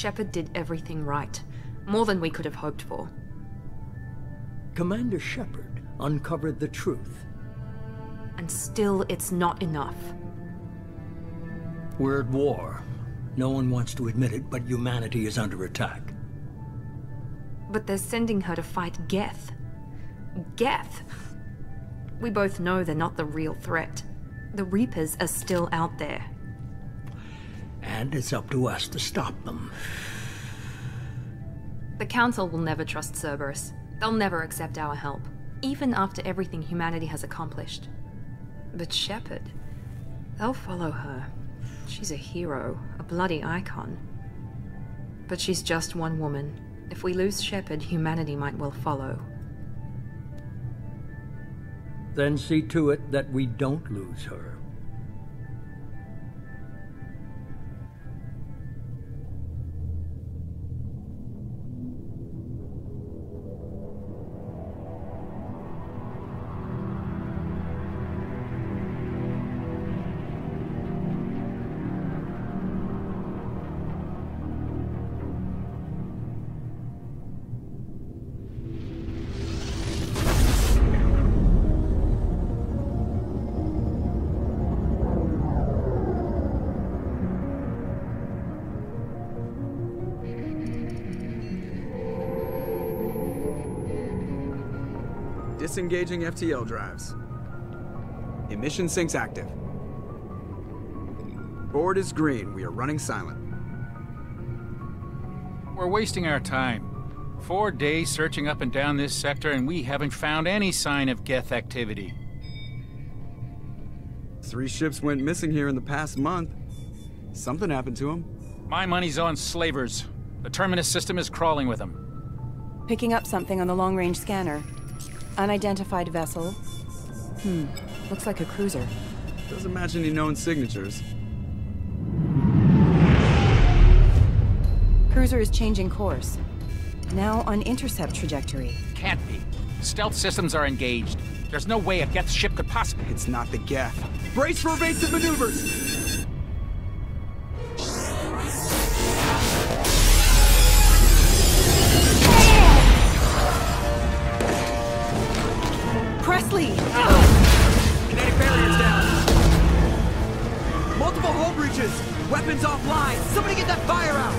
Shepard did everything right. More than we could have hoped for. Commander Shepard uncovered the truth. And still, it's not enough. We're at war. No one wants to admit it, but humanity is under attack. But they're sending her to fight Geth. Geth! We both know they're not the real threat. The Reapers are still out there. And it's up to us to stop them. The Council will never trust Cerberus. They'll never accept our help, even after everything humanity has accomplished. But Shepard, they'll follow her. She's a hero, a bloody icon. But she's just one woman. If we lose Shepard, humanity might well follow. Then see to it that we don't lose her. Disengaging FTL drives. Emission sinks active. Board is green. We are running silent. We're wasting our time. 4 days searching up and down this sector, and we haven't found any sign of Geth activity. 3 ships went missing here in the past month. Something happened to them. My money's on slavers. The Terminus system is crawling with them. Picking up something on the long-range scanner. Unidentified vessel. Looks like a cruiser. Doesn't match any known signatures. Cruiser is changing course. Now on intercept trajectory. Can't be. Stealth systems are engaged. There's no way a Geth ship could possibly... It's not the Geth. Brace for evasive maneuvers! Presley! Kinetic barriers down. Multiple hull breaches. Weapons offline. Somebody get that fire out.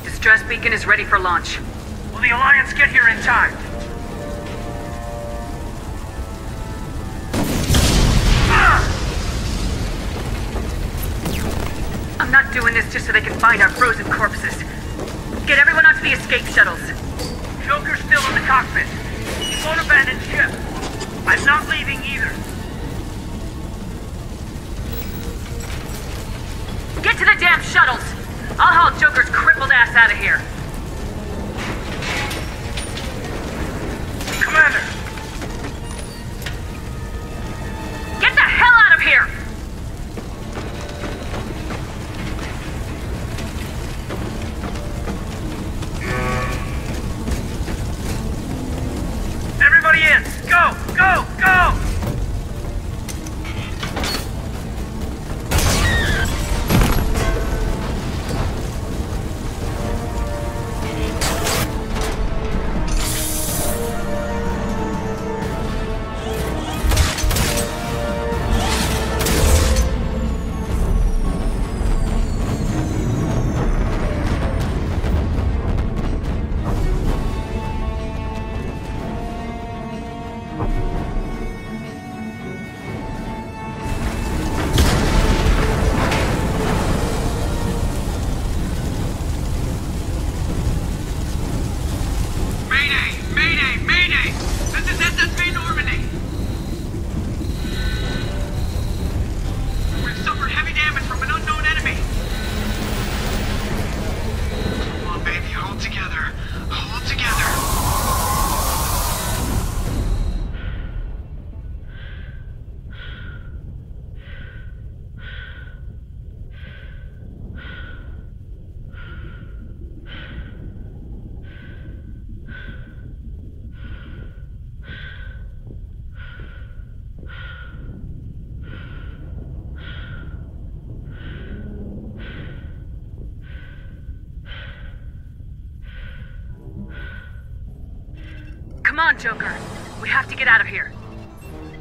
Distress beacon is ready for launch. Will the Alliance get here in time? I'm not doing this just so they can find our frozen corpses. Get everyone onto the escape shuttles. Joker's still in the cockpit. He won't abandon ship. I'm not leaving either. Get to the damn shuttles! I'll haul Joker's crippled ass out of here. Commander! Get the hell out of here! Everybody in! Go! Go! Go! Come on, Joker. We have to get out of here.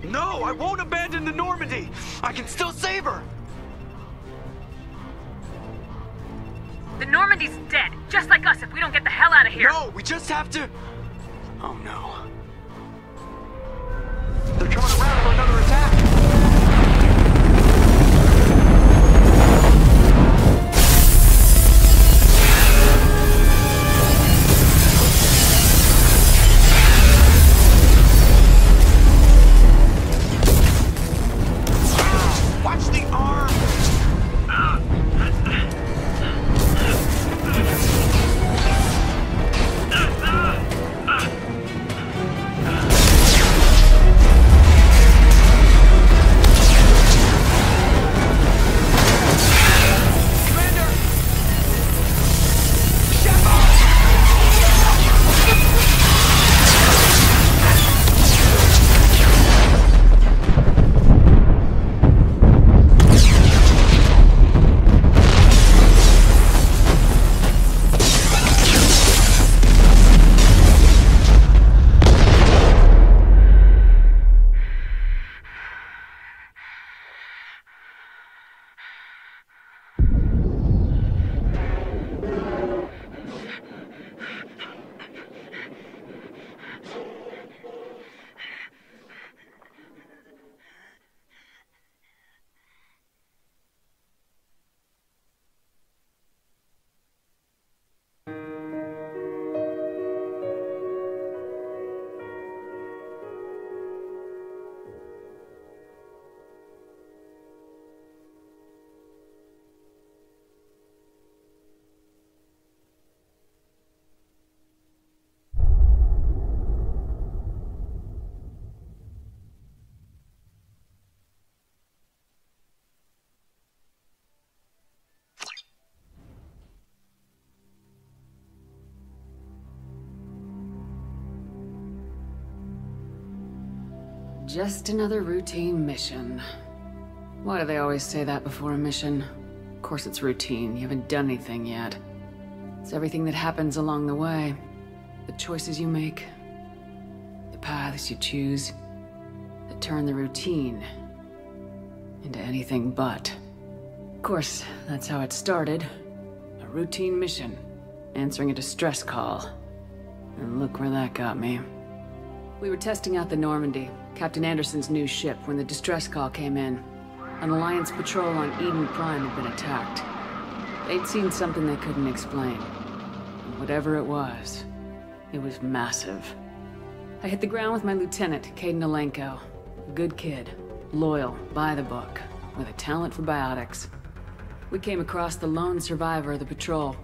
No, I won't abandon the Normandy! I can still save her! The Normandy's dead, just like us if we don't get the hell out of here. No, we just have to... Oh no. They're coming around for another attack! Watch the arm! Just another routine mission. Why do they always say that before a mission? Of course it's routine, you haven't done anything yet. It's everything that happens along the way. The choices you make, the paths you choose, that turn the routine into anything but. Of course, that's how it started. A routine mission, answering a distress call. And look where that got me. We were testing out the Normandy, Captain Anderson's new ship, when the distress call came in. An Alliance patrol on Eden Prime had been attacked. They'd seen something they couldn't explain. And whatever it was massive. I hit the ground with my lieutenant, Caden Alenko. A good kid, loyal, by the book, with a talent for biotics. We came across the lone survivor of the patrol,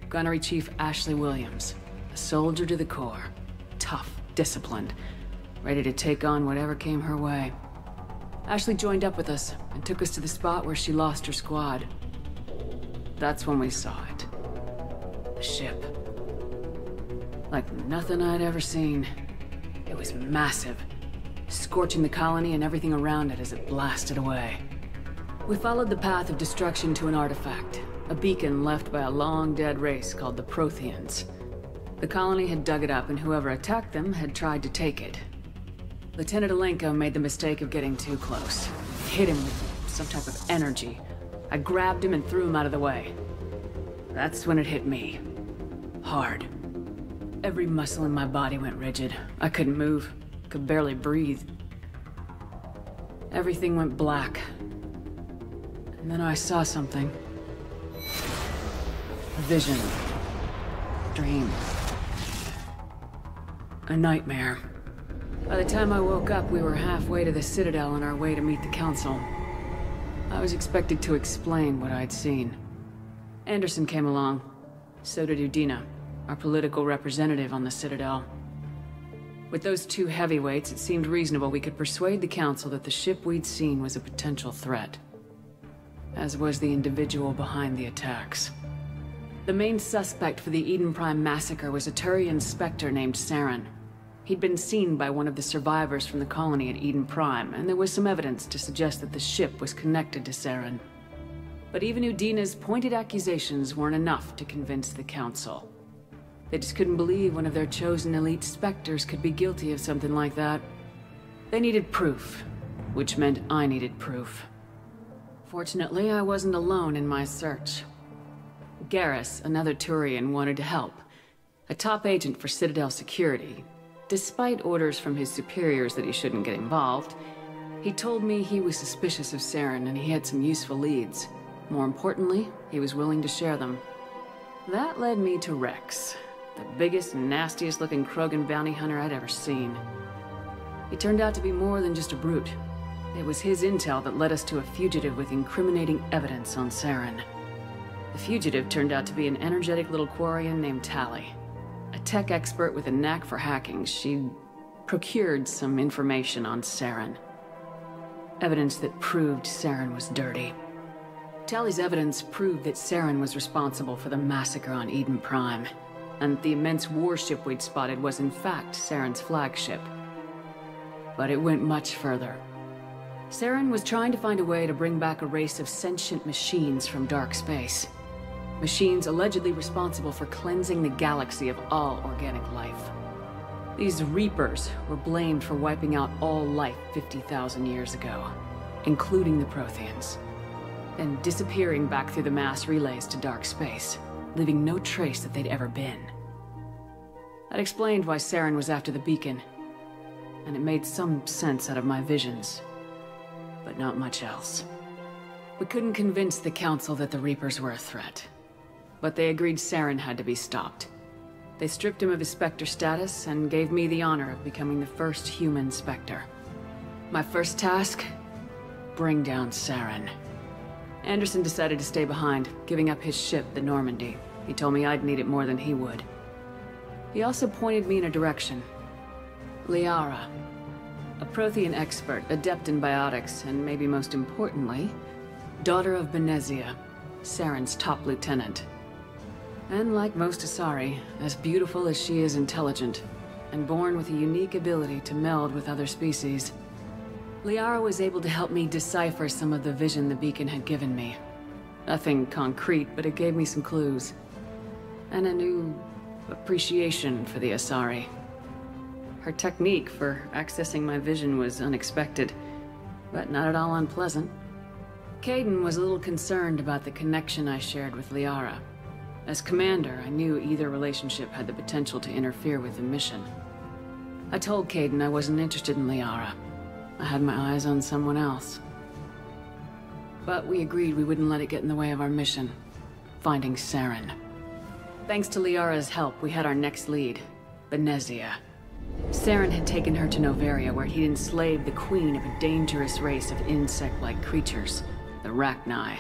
Gunnery Chief Ashley Williams. A soldier to the core. Tough, disciplined, ready to take on whatever came her way. Ashley joined up with us and took us to the spot where she lost her squad. That's when we saw it. The ship. Like nothing I'd ever seen. It was massive, scorching the colony and everything around it as it blasted away. We followed the path of destruction to an artifact, a beacon left by a long-dead race called the Protheans. The colony had dug it up, and whoever attacked them had tried to take it. Lieutenant Alenko made the mistake of getting too close. Hit him with some type of energy. I grabbed him and threw him out of the way. That's when it hit me. Hard. Every muscle in my body went rigid. I couldn't move, could barely breathe. Everything went black. And then I saw something. A vision. Dream. A nightmare. By the time I woke up, we were halfway to the Citadel on our way to meet the Council. I was expected to explain what I'd seen. Anderson came along. So did Udina, our political representative on the Citadel. With those two heavyweights, it seemed reasonable we could persuade the Council that the ship we'd seen was a potential threat. As was the individual behind the attacks. The main suspect for the Eden Prime massacre was a Turian Spectre named Saren. He'd been seen by one of the survivors from the colony at Eden Prime, and there was some evidence to suggest that the ship was connected to Saren. But even Udina's pointed accusations weren't enough to convince the Council. They just couldn't believe one of their chosen elite Spectres could be guilty of something like that. They needed proof, which meant I needed proof. Fortunately, I wasn't alone in my search. Garrus, another Turian, wanted to help. A top agent for Citadel security. Despite orders from his superiors that he shouldn't get involved, he told me he was suspicious of Saren and he had some useful leads. More importantly, he was willing to share them. That led me to Rex, the biggest and nastiest looking Krogan bounty hunter I'd ever seen. He turned out to be more than just a brute. It was his intel that led us to a fugitive with incriminating evidence on Saren. The fugitive turned out to be an energetic little Quarian named Tali. A tech expert with a knack for hacking, she'd procured some information on Saren. Evidence that proved Saren was dirty. Tali's evidence proved that Saren was responsible for the massacre on Eden Prime, and the immense warship we'd spotted was in fact Saren's flagship. But it went much further. Saren was trying to find a way to bring back a race of sentient machines from dark space. Machines allegedly responsible for cleansing the galaxy of all organic life. These Reapers were blamed for wiping out all life 50,000 years ago, including the Protheans, and disappearing back through the mass relays to dark space, leaving no trace that they'd ever been. That explained why Saren was after the beacon, and it made some sense out of my visions, but not much else. We couldn't convince the Council that the Reapers were a threat, but they agreed Saren had to be stopped. They stripped him of his Spectre status and gave me the honor of becoming the first human Spectre. My first task? Bring down Saren. Anderson decided to stay behind, giving up his ship, the Normandy. He told me I'd need it more than he would. He also pointed me in a direction. Liara. A Prothean expert, adept in biotics, and maybe most importantly, daughter of Benezia, Saren's top lieutenant. And like most Asari, as beautiful as she is intelligent, and born with a unique ability to meld with other species. Liara was able to help me decipher some of the vision the beacon had given me. Nothing concrete, but it gave me some clues. And a new appreciation for the Asari. Her technique for accessing my vision was unexpected, but not at all unpleasant. Kaidan was a little concerned about the connection I shared with Liara. As commander, I knew either relationship had the potential to interfere with the mission. I told Kaidan I wasn't interested in Liara. I had my eyes on someone else. But we agreed we wouldn't let it get in the way of our mission, finding Saren. Thanks to Liara's help, we had our next lead, Benezia. Saren had taken her to Noveria, where he'd enslaved the queen of a dangerous race of insect-like creatures, the Rachni.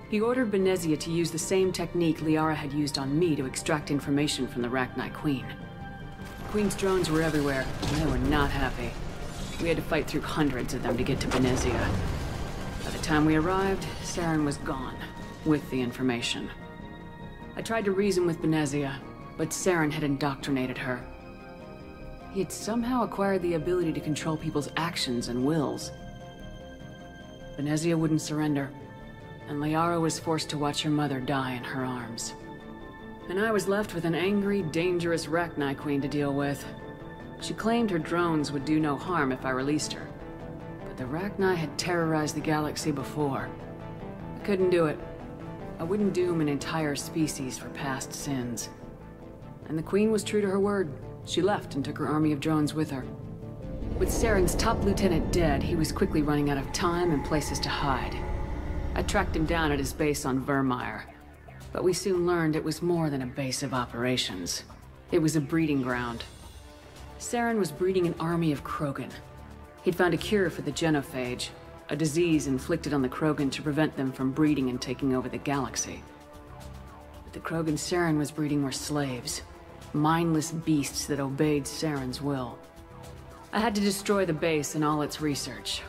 He ordered Benezia to use the same technique Liara had used on me to extract information from the Rachni Queen. The Queen's drones were everywhere, and they were not happy. We had to fight through hundreds of them to get to Benezia. By the time we arrived, Saren was gone, with the information. I tried to reason with Benezia, but Saren had indoctrinated her. He had somehow acquired the ability to control people's actions and wills. Benezia wouldn't surrender, and Liara was forced to watch her mother die in her arms. And I was left with an angry, dangerous Rachni Queen to deal with. She claimed her drones would do no harm if I released her. But the Rachni had terrorized the galaxy before. I couldn't do it. I wouldn't doom an entire species for past sins. And the Queen was true to her word. She left and took her army of drones with her. With Saren's top lieutenant dead, he was quickly running out of time and places to hide. I tracked him down at his base on Vermeer, but we soon learned it was more than a base of operations. It was a breeding ground. Saren was breeding an army of Krogan. He'd found a cure for the genophage, a disease inflicted on the Krogan to prevent them from breeding and taking over the galaxy. But the Krogan Saren was breeding were slaves, mindless beasts that obeyed Saren's will. I had to destroy the base and all its research.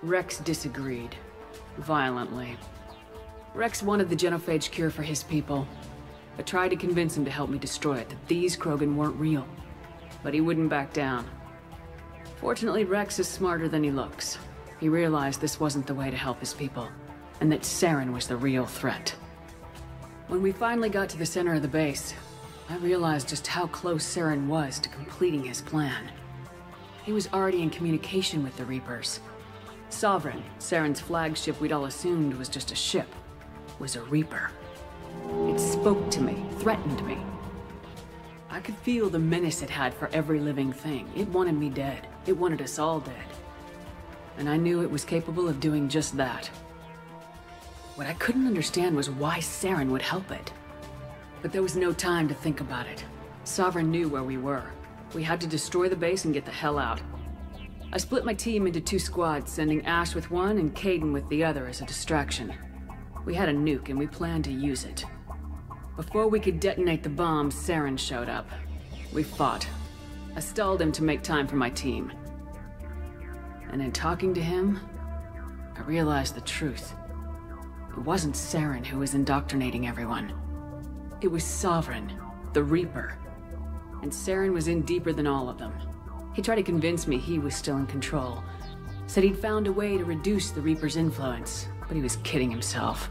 Rex disagreed. Violently. Rex wanted the genophage cure for his people. I tried to convince him to help me destroy it, that these Krogan weren't real. But he wouldn't back down. Fortunately, Rex is smarter than he looks. He realized this wasn't the way to help his people, and that Saren was the real threat. When we finally got to the center of the base, I realized just how close Saren was to completing his plan. He was already in communication with the Reapers. Sovereign, Saren's flagship we'd all assumed was just a ship, was a Reaper. It spoke to me, threatened me. I could feel the menace it had for every living thing. It wanted me dead. It wanted us all dead. And I knew it was capable of doing just that. What I couldn't understand was why Saren would help it. But there was no time to think about it. Sovereign knew where we were. We had to destroy the base and get the hell out. I split my team into 2 squads, sending Ash with one and Kaidan with the other as a distraction. We had a nuke and we planned to use it. Before we could detonate the bomb, Saren showed up. We fought. I stalled him to make time for my team. And in talking to him, I realized the truth. It wasn't Saren who was indoctrinating everyone. It was Sovereign, the Reaper. And Saren was in deeper than all of them. He tried to convince me he was still in control. Said he'd found a way to reduce the Reaper's influence, but he was kidding himself.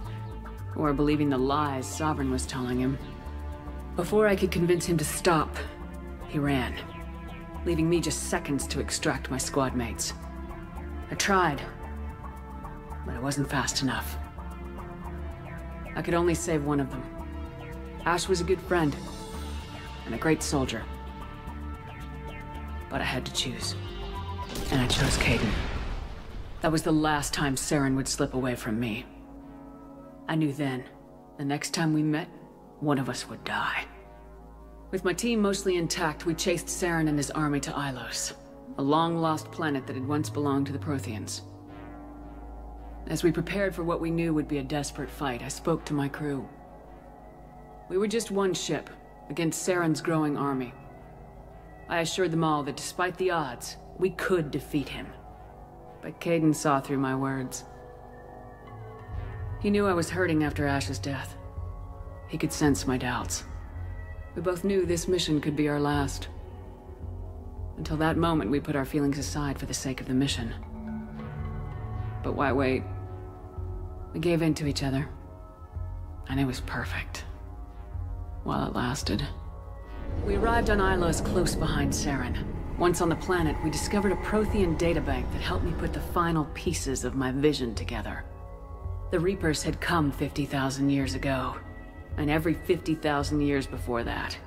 Or believing the lies Sovereign was telling him. Before I could convince him to stop, he ran, leaving me just seconds to extract my squad mates. I tried, but I wasn't fast enough. I could only save one of them. Ash was a good friend, and a great soldier. But I had to choose. And I chose Kaidan. That was the last time Saren would slip away from me. I knew then, the next time we met, one of us would die. With my team mostly intact, we chased Saren and his army to Ilos, a long-lost planet that had once belonged to the Protheans. As we prepared for what we knew would be a desperate fight, I spoke to my crew. We were just one ship, against Saren's growing army. I assured them all that despite the odds, we could defeat him. But Kaidan saw through my words. He knew I was hurting after Ash's death. He could sense my doubts. We both knew this mission could be our last. Until that moment, we put our feelings aside for the sake of the mission. But why wait? We gave in to each other. And it was perfect. While it lasted. We arrived on Ilos close behind Saren. Once on the planet, we discovered a Prothean databank that helped me put the final pieces of my vision together. The Reapers had come 50,000 years ago, and every 50,000 years before that,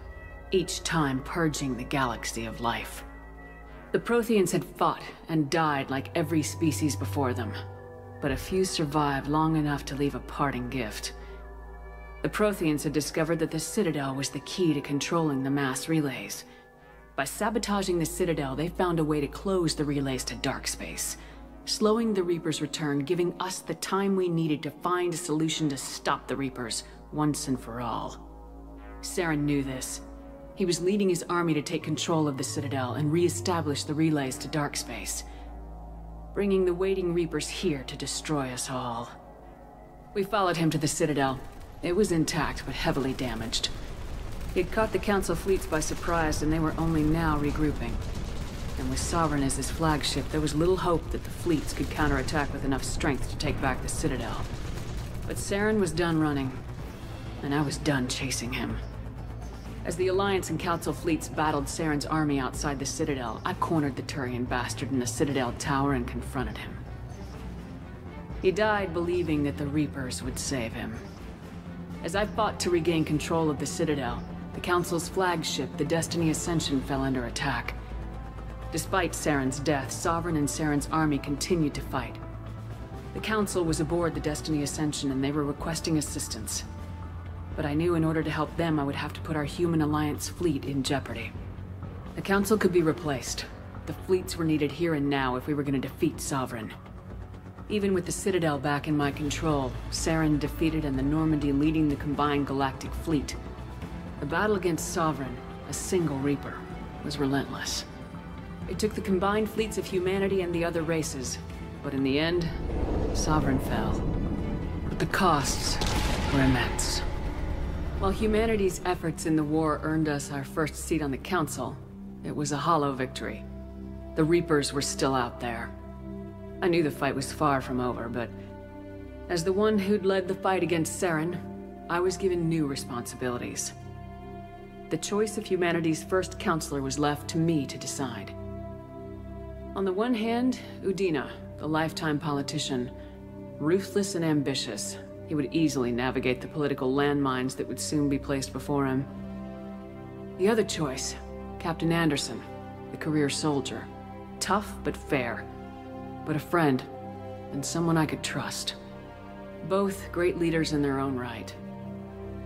each time purging the galaxy of life. The Protheans had fought and died like every species before them, but a few survived long enough to leave a parting gift. The Protheans had discovered that the Citadel was the key to controlling the mass relays. By sabotaging the Citadel, they found a way to close the relays to dark space, slowing the Reapers' return, giving us the time we needed to find a solution to stop the Reapers once and for all. Saren knew this. He was leading his army to take control of the Citadel and re-establish the relays to dark space, bringing the waiting Reapers here to destroy us all. We followed him to the Citadel. It was intact, but heavily damaged. He had caught the Council fleets by surprise, and they were only now regrouping. And with Sovereign as his flagship, there was little hope that the fleets could counterattack with enough strength to take back the Citadel. But Saren was done running, and I was done chasing him. As the Alliance and Council fleets battled Saren's army outside the Citadel, I cornered the Turian bastard in the Citadel tower and confronted him. He died believing that the Reapers would save him. As I fought to regain control of the Citadel, the Council's flagship, the Destiny Ascension, fell under attack. Despite Saren's death, Sovereign and Saren's army continued to fight. The Council was aboard the Destiny Ascension and they were requesting assistance. But I knew in order to help them, I would have to put our human Alliance fleet in jeopardy. The Council could be replaced. The fleets were needed here and now if we were going to defeat Sovereign. Even with the Citadel back in my control, Saren defeated and the Normandy leading the combined galactic fleet. The battle against Sovereign, a single Reaper, was relentless. It took the combined fleets of humanity and the other races, but in the end, Sovereign fell. But the costs were immense. While humanity's efforts in the war earned us our first seat on the Council, it was a hollow victory. The Reapers were still out there. I knew the fight was far from over, but as the one who'd led the fight against Saren, I was given new responsibilities. the choice of humanity's first counselor was left to me to decide. On the one hand, Udina, the lifetime politician. Ruthless and ambitious, he would easily navigate the political landmines that would soon be placed before him. The other choice, Captain Anderson, the career soldier. Tough but fair, but a friend, and someone I could trust. Both great leaders in their own right.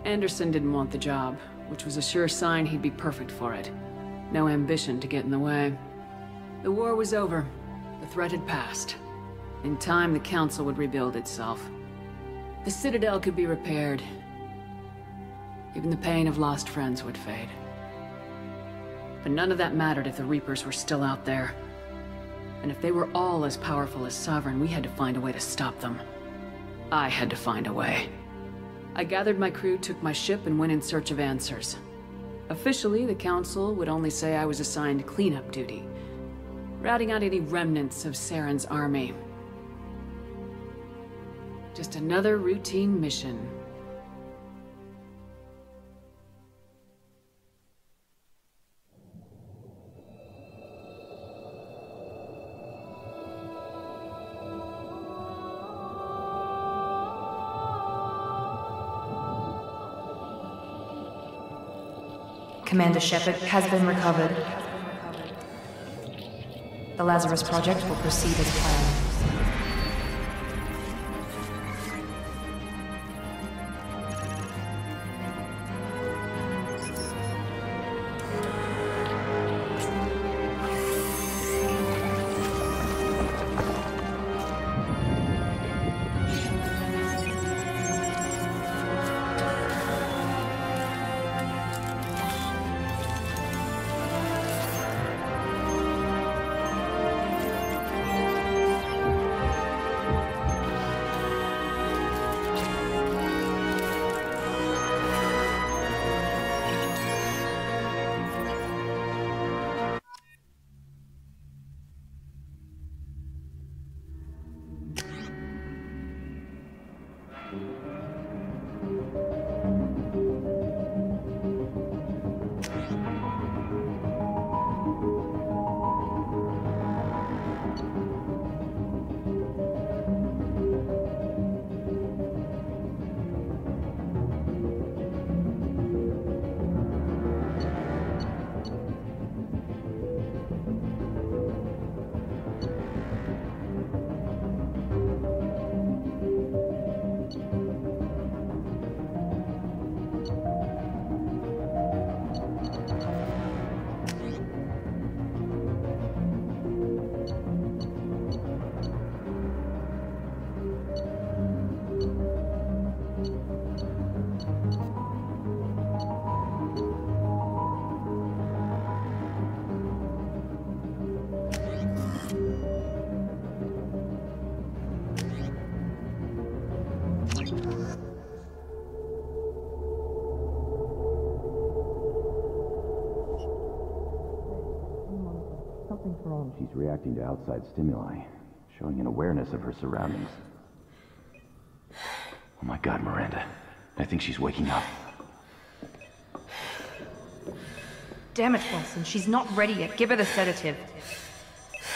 Anderson didn't want the job, which was a sure sign he'd be perfect for it. No ambition to get in the way. The war was over. The threat had passed. In time, the Council would rebuild itself. The Citadel could be repaired. Even the pain of lost friends would fade. But none of that mattered if the Reapers were still out there. And if they were all as powerful as Sovereign, we had to find a way to stop them. I had to find a way. I gathered my crew, took my ship, and went in search of answers. Officially, the Council would only say I was assigned cleanup duty, routing out any remnants of Saren's army. Just another routine mission. Commander Shepard has been recovered. The Lazarus Project will proceed as planned. She's reacting to outside stimuli, showing an awareness of her surroundings. Oh my God, Miranda. I think she's waking up. Damn it, Wilson. She's not ready yet. Give her the sedative.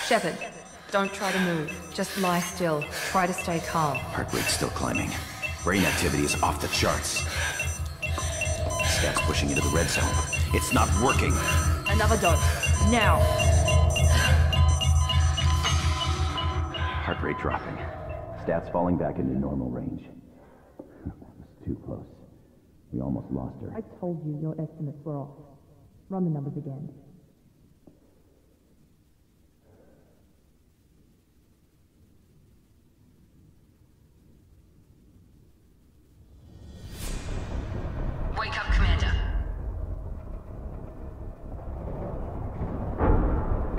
Shepard, don't try to move. Just lie still. Try to stay calm. Heart rate's still climbing. Brain activity is off the charts. Stats pushing into the red zone. It's not working. Another dose. Now. Heart rate dropping. Stats falling back into normal range. That was too close. We almost lost her. I told you your estimates were off. Run the numbers again. Wake up, Commander.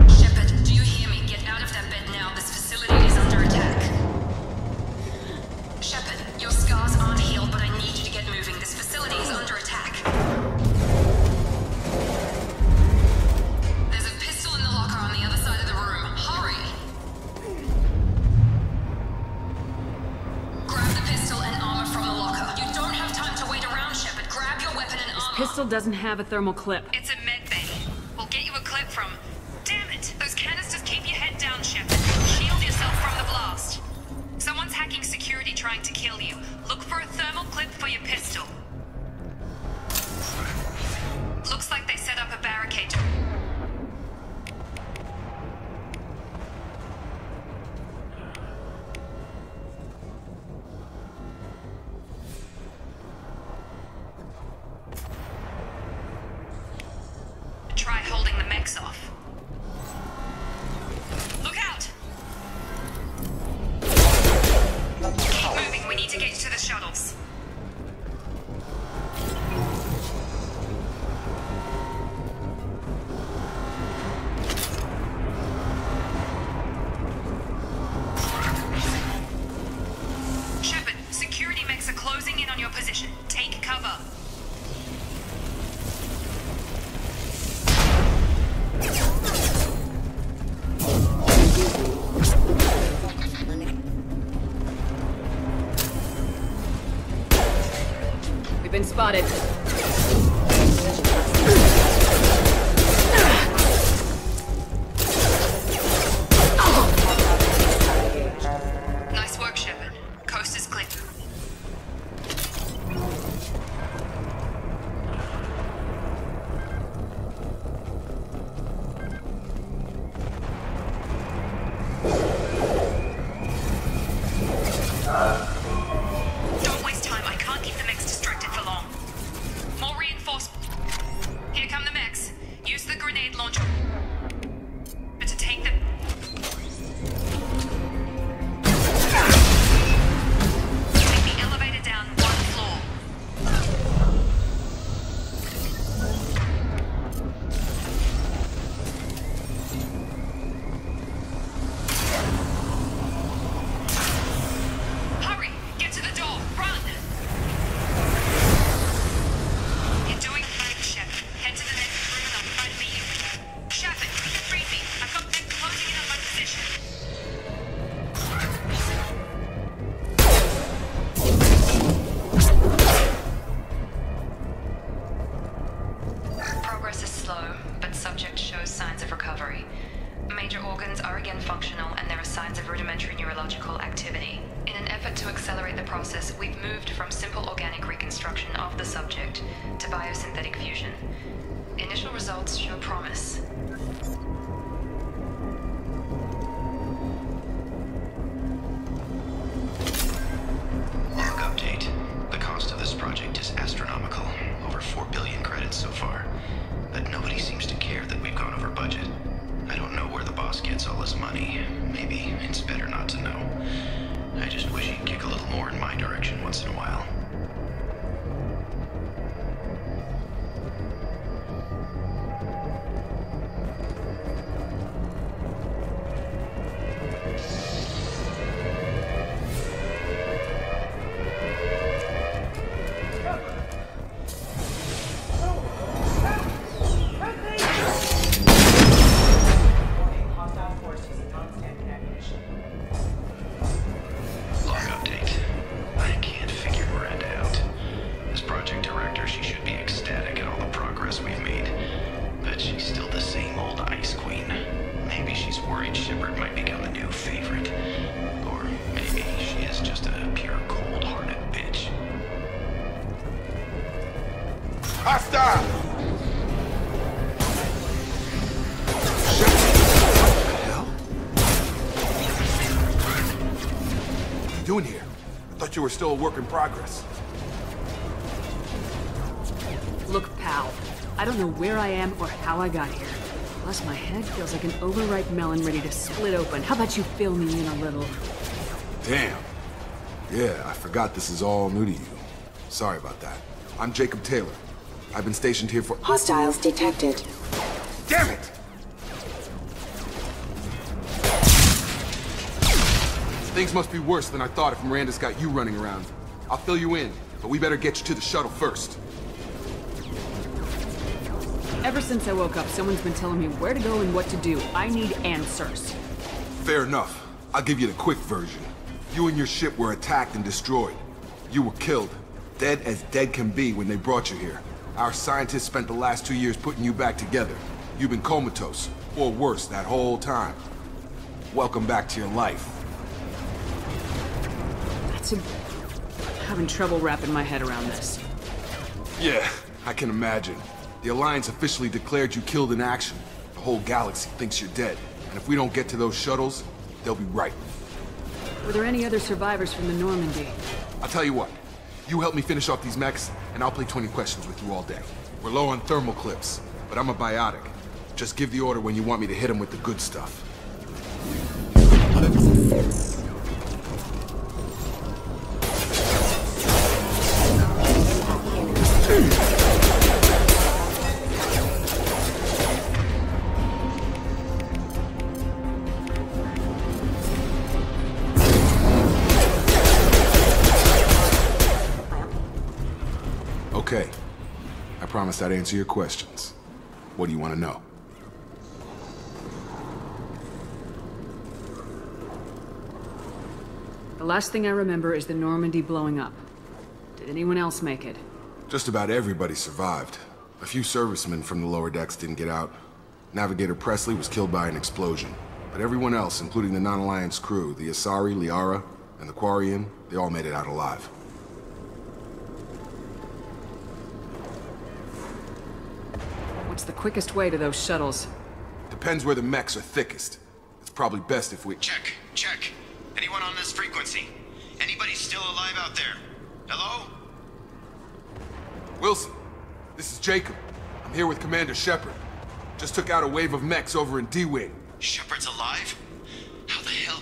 Shepard, do you hear me? Get out of that bed now. This facility is under attack. Shepard, your scars aren't healed, but I need you to get moving. This facility is under attack. pistol doesn't have a thermal clip. It's a med bay. We'll get you a clip from... Damn it! Those canisters keep your head down, Shepard. Shield yourself from the blast. Someone's hacking security trying to kill you. Look for a thermal clip for your pistol. Looks like they set up a barricade. Try holding the mechs off. Look out! Keep moving, we need to get to the shuttles. Shepard, security mechs are closing in on your position. Take cover. We've been spotted. Nice work, Shepard. Coast is clear. Don't waste time. I can't keep the mechs distracted for long. More reinforcements. Here come the mechs. Use the grenade launcher to take them. Take the elevator down one floor. Hurry! Get to the door! Run! You're doing fine, Shepard. Head to the next room and I'll try to meet you. Shepard, read me. I've got mechs closing in on my position. Progress is slow, but subject shows signs of recovery. Major organs are again functional, and there are signs of rudimentary neurological activity. In an effort to accelerate the process, we've moved from simple organic reconstruction of the subject to biosynthetic fusion. Initial results show promise. Log update. The cost of this project is astronomical. Over 4 billion credits so far. But nobody seems to care that we've gone over budget. I don't know where the boss gets all his money. Maybe it's better not to know. I just wish he'd kick a little more in my direction once in a while. Log update. I can't figure Miranda out. As project director, she should be ecstatic at all the progress we've made. But she's still the same old ice queen. Maybe she's worried Shepard might become the new favorite. Or maybe she is just a pure cold-hearted bitch. Hostile! What are you doing here? I thought you were still a work in progress. Look, pal. I don't know where I am or how I got here. Plus, my head feels like an overripe melon ready to split open. How about you fill me in a little? Damn. Yeah, I forgot this is all new to you. Sorry about that. I'm Jacob Taylor. I've been stationed here for— Hostiles detected. Damn it! Things must be worse than I thought if Miranda's got you running around. I'll fill you in, but we better get you to the shuttle first. Ever since I woke up, someone's been telling me where to go and what to do. I need answers. Fair enough. I'll give you the quick version. You and your ship were attacked and destroyed. You were killed. Dead as dead can be when they brought you here. Our scientists spent the last 2 years putting you back together. You've been comatose, or worse, that whole time. Welcome back to your life. I'm having trouble wrapping my head around this. Yeah, I can imagine. The Alliance officially declared you killed in action. The whole galaxy thinks you're dead. And if we don't get to those shuttles, they'll be right. Were there any other survivors from the Normandy? I'll tell you what. You help me finish off these mechs, and I'll play 20 questions with you all day. We're low on thermal clips, but I'm a biotic. Just give the order when you want me to hit them with the good stuff. Okay. I promised I'd answer your questions. What do you want to know? The last thing I remember is the Normandy blowing up. Did anyone else make it? Just about everybody survived. A few servicemen from the lower decks didn't get out. Navigator Presley was killed by an explosion. But everyone else, including the non-Alliance crew, the Asari, Liara, and the Quarian, they all made it out alive. What's the quickest way to those shuttles? Depends where the mechs are thickest. It's probably best if we... Check. Anyone on this frequency? Anybody still alive out there? Hello? Wilson, this is Jacob. I'm here with Commander Shepard. Just took out a wave of mechs over in D-Wing. Shepard's alive? How the hell?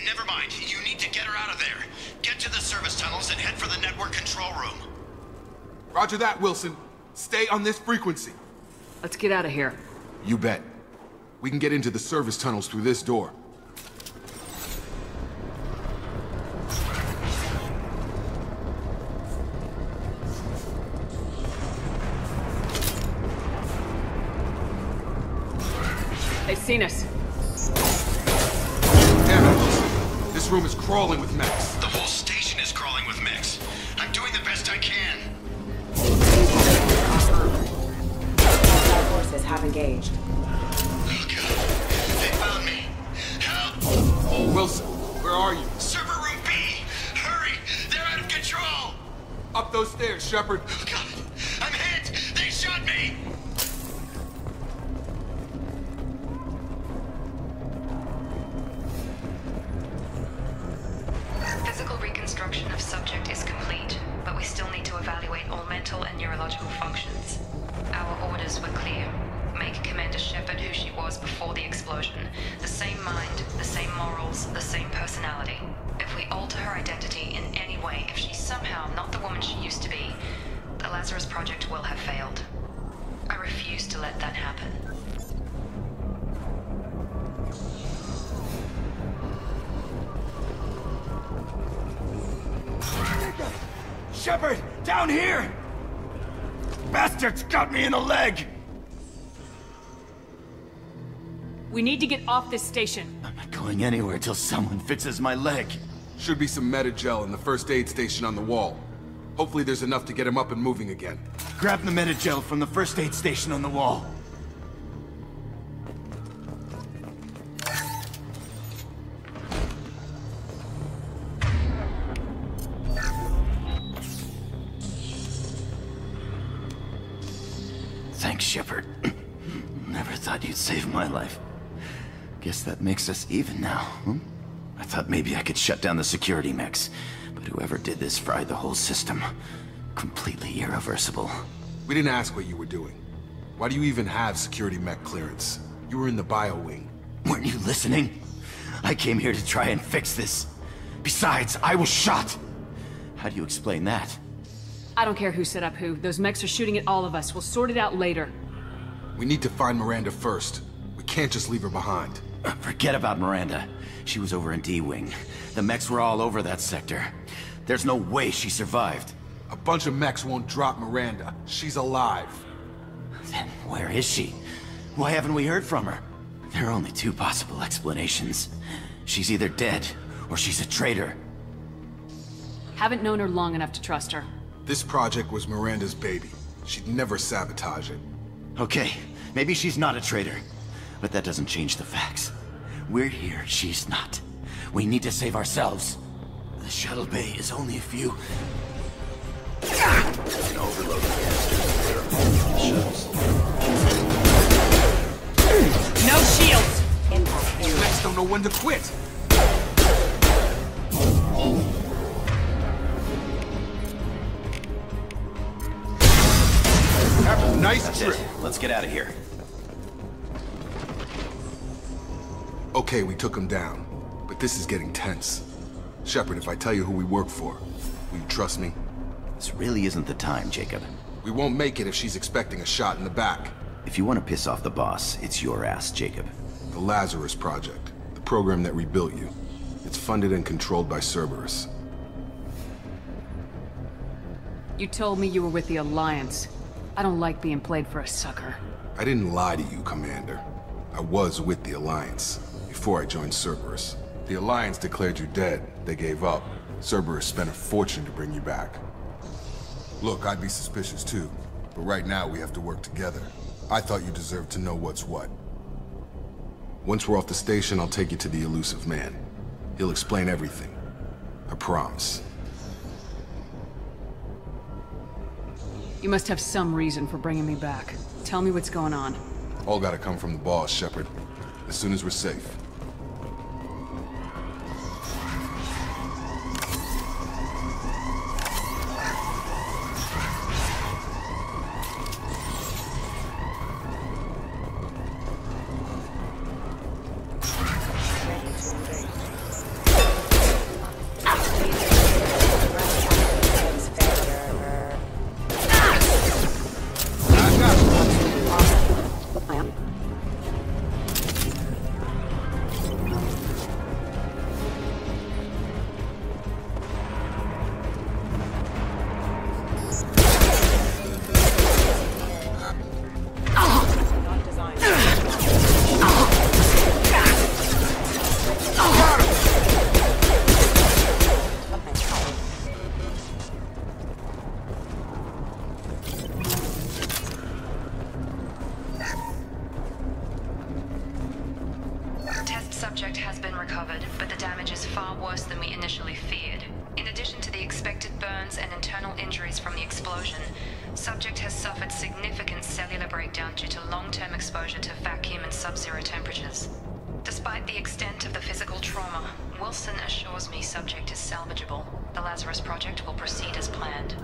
Never mind. You need to get her out of there. Get to the service tunnels and head for the network control room. Roger that, Wilson. Stay on this frequency. Let's get out of here. You bet. We can get into the service tunnels through this door. They've seen us. Damn it, Wilson. This room is crawling with mechs. The whole station is crawling with mechs. I'm doing the best I can. Forces have engaged. Oh God. They found me. Help! Wilson, where are you? Server room B! Hurry! They're out of control! Up those stairs, Shepard. Oh God! I'm hit! They shot me! Physical reconstruction of subject is complete, but we still need to evaluate all mental and neurological functions. Our orders were clear. Make Commander Shepard who she was before the explosion. The same mind, the same morals, the same personality. If we alter her identity in any way, if she's somehow not the woman she used to be, the Lazarus Project will have failed. I refuse to let that happen. Shepard, down here! Bastards got me in the leg! We need to get off this station. I'm not going anywhere till someone fixes my leg. Should be some Metagel in the first aid station on the wall. Hopefully there's enough to get him up and moving again. Grab the Metagel from the first aid station on the wall. Thanks, Shepard. Never thought you'd save my life. Guess that makes us even now, hmm? I thought maybe I could shut down the security mechs, but whoever did this fried the whole system. Completely irreversible. We didn't ask what you were doing. Why do you even have security mech clearance? You were in the bio wing. Weren't you listening? I came here to try and fix this. Besides, I was shot! How do you explain that? I don't care who set up who. Those mechs are shooting at all of us. We'll sort it out later. We need to find Miranda first. We can't just leave her behind. Forget about Miranda. She was over in D-Wing. The mechs were all over that sector. There's no way she survived. A bunch of mechs won't drop Miranda. She's alive. Then where is she? Why haven't we heard from her? There are only two possible explanations. She's either dead, or she's a traitor. Haven't known her long enough to trust her. This project was Miranda's baby. She'd never sabotage it. Okay, maybe she's not a traitor, but that doesn't change the facts. We're here, she's not. We need to save ourselves. The shuttle bay is only a few... An overload of gas. Shuttles. No shields! Mechs don't know when to quit! Have a nice trip. Let's get out of here. Okay, we took him down, but this is getting tense. Shepard, if I tell you who we work for, will you trust me? This really isn't the time, Jacob. We won't make it if she's expecting a shot in the back. If you want to piss off the boss, it's your ass, Jacob. The Lazarus Project, the program that rebuilt you. It's funded and controlled by Cerberus. You told me you were with the Alliance. I don't like being played for a sucker. I didn't lie to you, Commander. I was with the Alliance, before I joined Cerberus. The Alliance declared you dead. They gave up. Cerberus spent a fortune to bring you back. Look, I'd be suspicious too, but right now we have to work together. I thought you deserved to know what's what. Once we're off the station, I'll take you to the elusive man. He'll explain everything. I promise. You must have some reason for bringing me back. Tell me what's going on. All gotta come from the boss, Shepard. As soon as we're safe. Subject has been recovered, but the damage is far worse than we initially feared. In addition to the expected burns and internal injuries from the explosion, subject has suffered significant cellular breakdown due to long-term exposure to vacuum and sub-zero temperatures. Despite the extent of the physical trauma, Wilson assures me subject is salvageable. The Lazarus Project will proceed as planned.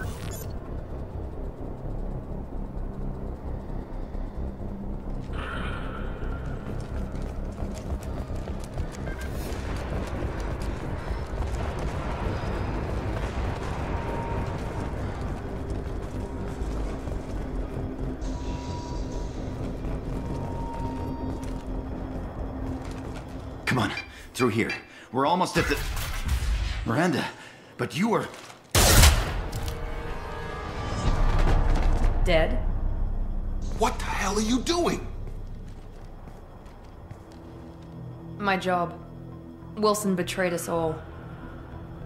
Come on, through here. We're almost at the... Miranda, but you were... Dead? What the hell are you doing? My job. Wilson betrayed us all.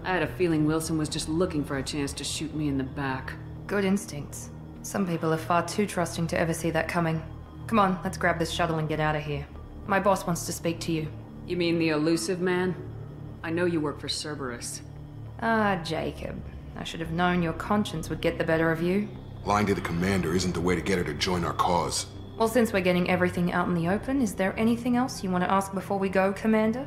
I had a feeling Wilson was just looking for a chance to shoot me in the back. Good instincts. Some people are far too trusting to ever see that coming. Come on, let's grab this shuttle and get out of here. My boss wants to speak to you. You mean the elusive man? I know you work for Cerberus. Ah, Jacob. I should have known your conscience would get the better of you. Lying to the commander isn't the way to get her to join our cause. Well, since we're getting everything out in the open, is there anything else you want to ask before we go, Commander?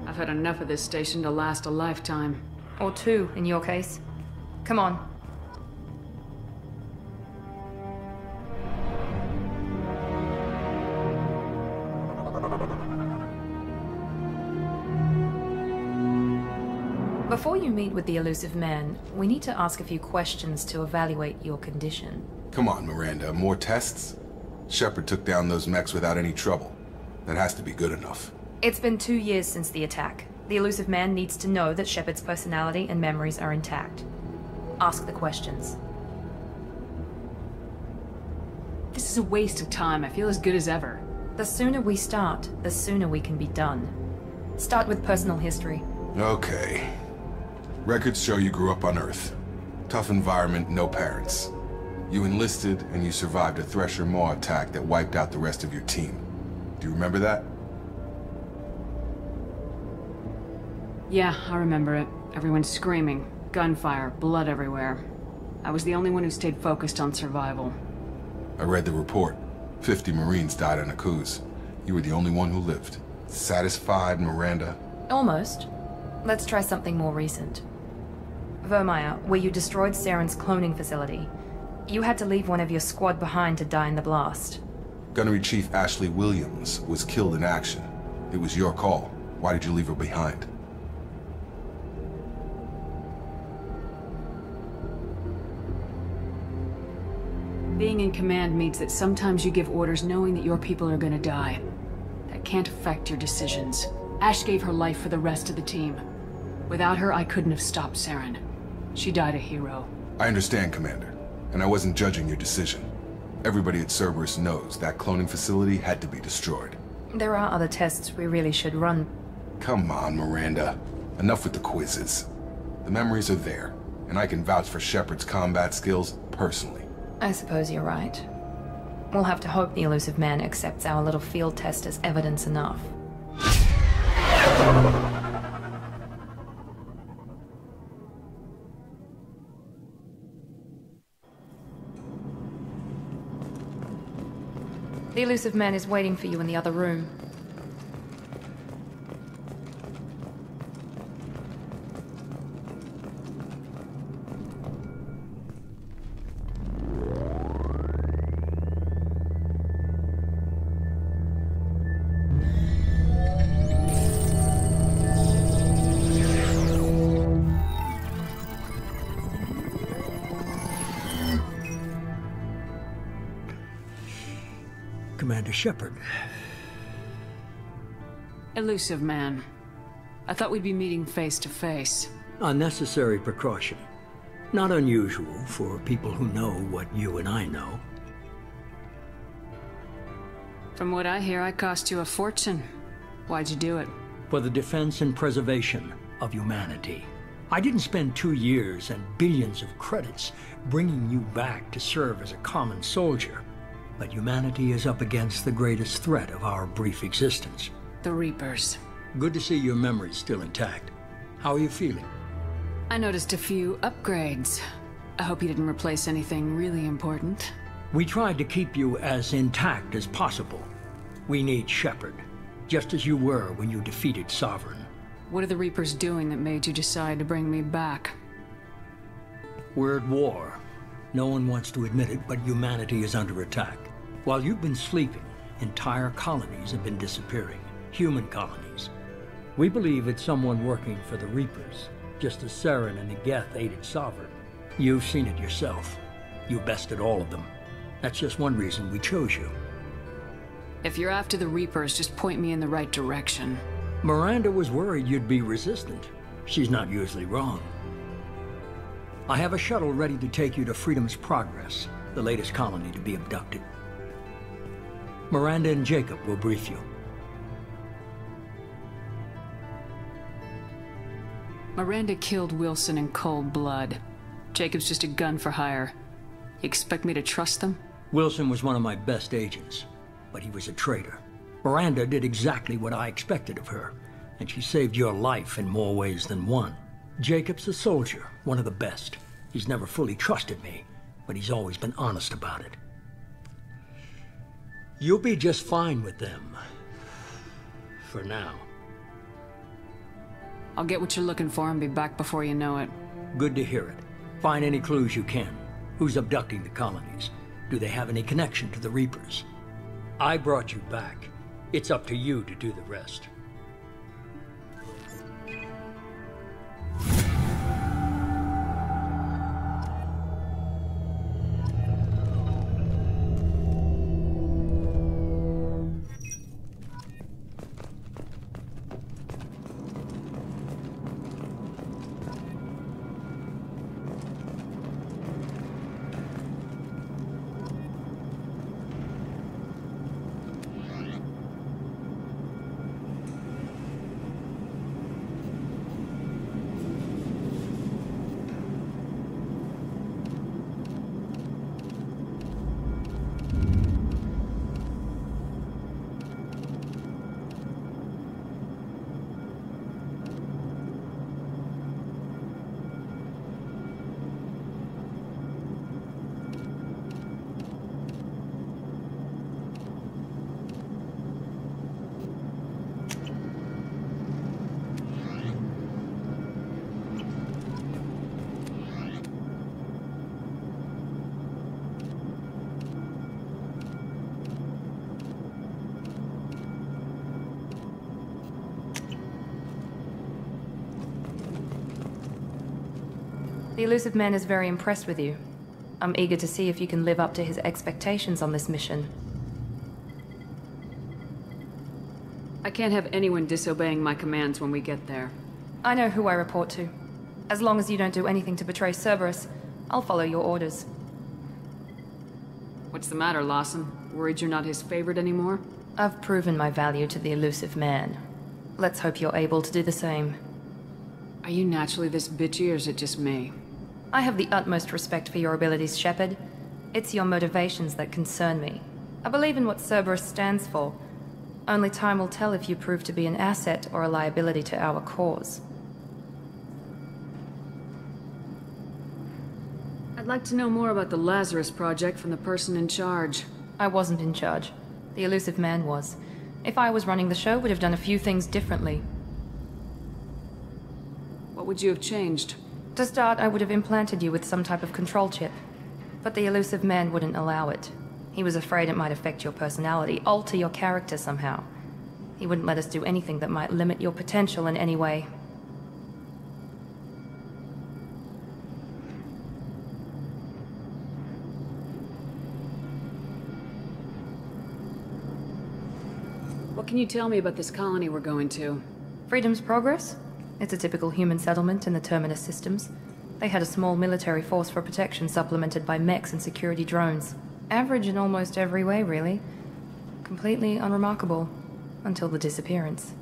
I've had enough of this station to last a lifetime. Or two, in your case. Come on. Before you meet with the elusive man, we need to ask a few questions to evaluate your condition. Come on, Miranda. More tests? Shepard took down those mechs without any trouble. That has to be good enough. It's been 2 years since the attack. The elusive man needs to know that Shepard's personality and memories are intact. Ask the questions. This is a waste of time. I feel as good as ever. The sooner we start, the sooner we can be done. Start with personal history. Okay. Records show you grew up on Earth. Tough environment, no parents. You enlisted, and you survived a Thresher Maw attack that wiped out the rest of your team. Do you remember that? Yeah, I remember it. Everyone screaming, gunfire, blood everywhere. I was the only one who stayed focused on survival. I read the report. 50 Marines died on a cruise. You were the only one who lived. Satisfied, Miranda? Almost. Let's try something more recent. Vermeer, where you destroyed Saren's cloning facility. You had to leave one of your squad behind to die in the blast. Gunnery Chief Ashley Williams was killed in action. It was your call. Why did you leave her behind? Being in command means that sometimes you give orders knowing that your people are gonna die. That can't affect your decisions. Ash gave her life for the rest of the team. Without her, I couldn't have stopped Saren. She died a hero. I understand, Commander. And I wasn't judging your decision. Everybody at Cerberus knows that cloning facility had to be destroyed. There are other tests we really should run. Come on, Miranda. Enough with the quizzes. The memories are there, and I can vouch for Shepard's combat skills personally. I suppose you're right. We'll have to hope the elusive man accepts our little field test as evidence enough. The elusive man is waiting for you in the other room. Commander Shepard. Elusive man. I thought we'd be meeting face to face. Unnecessary precaution. Not unusual for people who know what you and I know. From what I hear, I cost you a fortune. Why'd you do it? For the defense and preservation of humanity. I didn't spend 2 years and billions of credits bringing you back to serve as a common soldier. But humanity is up against the greatest threat of our brief existence. The Reapers. Good to see your memory's still intact. How are you feeling? I noticed a few upgrades. I hope you didn't replace anything really important. We tried to keep you as intact as possible. We need Shepard, just as you were when you defeated Sovereign. What are the Reapers doing that made you decide to bring me back? We're at war. No one wants to admit it, but humanity is under attack. While you've been sleeping, entire colonies have been disappearing. Human colonies. We believe it's someone working for the Reapers, just as Saren and Negeth aided Sovereign. You've seen it yourself. You bested all of them. That's just one reason we chose you. If you're after the Reapers, just point me in the right direction. Miranda was worried you'd be resistant. She's not usually wrong. I have a shuttle ready to take you to Freedom's Progress, the latest colony to be abducted. Miranda and Jacob will brief you. Miranda killed Wilson in cold blood. Jacob's just a gun for hire. You expect me to trust them? Wilson was one of my best agents, but he was a traitor. Miranda did exactly what I expected of her, and she saved your life in more ways than one. Jacob's a soldier, one of the best. He's never fully trusted me, but he's always been honest about it. You'll be just fine with them. For now. I'll get what you're looking for and be back before you know it. Good to hear it. Find any clues you can. Who's abducting the colonies? Do they have any connection to the Reapers? I brought you back. It's up to you to do the rest. The elusive man is very impressed with you. I'm eager to see if you can live up to his expectations on this mission. I can't have anyone disobeying my commands when we get there. I know who I report to. As long as you don't do anything to betray Cerberus, I'll follow your orders. What's the matter, Lawson? Worried you're not his favorite anymore? I've proven my value to the elusive man. Let's hope you're able to do the same. Are you naturally this bitchy, or is it just me? I have the utmost respect for your abilities, Shepard. It's your motivations that concern me. I believe in what Cerberus stands for. Only time will tell if you prove to be an asset or a liability to our cause. I'd like to know more about the Lazarus Project from the person in charge. I wasn't in charge. The elusive man was. If I was running the show, would have done a few things differently. What would you have changed? To start, I would have implanted you with some type of control chip. But the elusive man wouldn't allow it. He was afraid it might affect your personality, alter your character somehow. He wouldn't let us do anything that might limit your potential in any way. What can you tell me about this colony we're going to? Freedom's Progress? It's a typical human settlement in the Terminus systems. They had a small military force for protection supplemented by mechs and security drones. Average in almost every way, really. Completely unremarkable. Until the disappearance.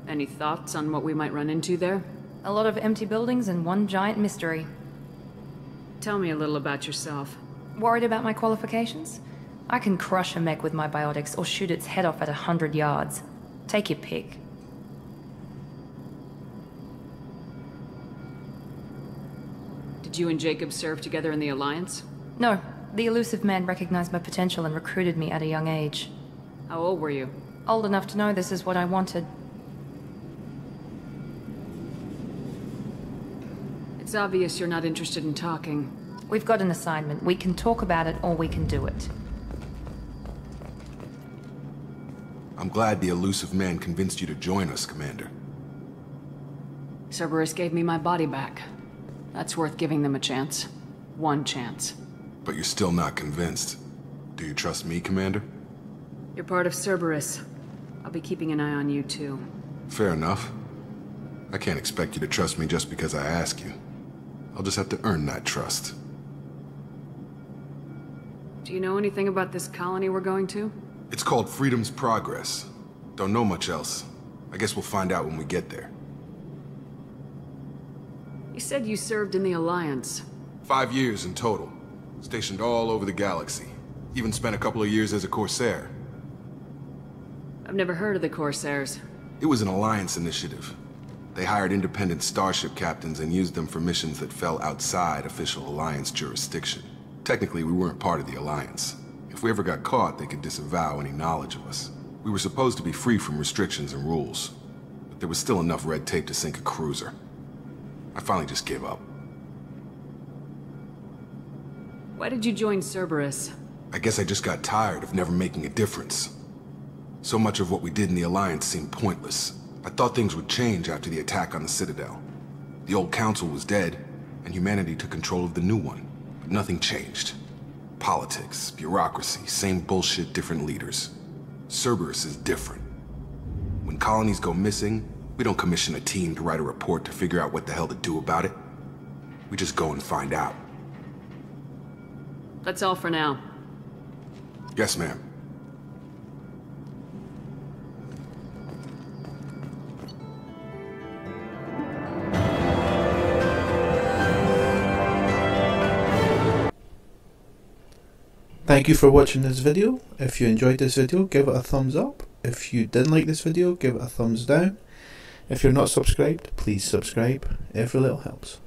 Any thoughts on what we might run into there? A lot of empty buildings and one giant mystery. Tell me a little about yourself. Worried about my qualifications? I can crush a mech with my biotics or shoot its head off at 100 yards. Take your pick. Did you and Jacob serve together in the Alliance? No. The elusive man recognized my potential and recruited me at a young age. How old were you? Old enough to know this is what I wanted. It's obvious you're not interested in talking. We've got an assignment. We can talk about it or we can do it. I'm glad the elusive man convinced you to join us, Commander. Cerberus gave me my body back. That's worth giving them a chance. One chance. But you're still not convinced. Do you trust me, Commander? You're part of Cerberus. I'll be keeping an eye on you, too. Fair enough. I can't expect you to trust me just because I ask you. I'll just have to earn that trust. Do you know anything about this colony we're going to? It's called Freedom's Progress. Don't know much else. I guess we'll find out when we get there. You said you served in the Alliance. 5 years in total. Stationed all over the galaxy. Even spent a couple of years as a Corsair. I've never heard of the Corsairs. It was an Alliance initiative. They hired independent starship captains and used them for missions that fell outside official Alliance jurisdiction. Technically, we weren't part of the Alliance. If we ever got caught, they could disavow any knowledge of us. We were supposed to be free from restrictions and rules, but there was still enough red tape to sink a cruiser. I finally just gave up. Why did you join Cerberus? I guess I just got tired of never making a difference. So much of what we did in the Alliance seemed pointless. I thought things would change after the attack on the Citadel. The old council was dead, and humanity took control of the new one. But nothing changed. Politics, bureaucracy, same bullshit, different leaders. Cerberus is different. When colonies go missing, we don't commission a team to write a report to figure out what the hell to do about it. We just go and find out. That's all for now. Yes, ma'am. Thank you for watching this video. If you enjoyed this video, give it a thumbs up. If you didn't like this video, give it a thumbs down. If you're not subscribed, please subscribe. Every little helps.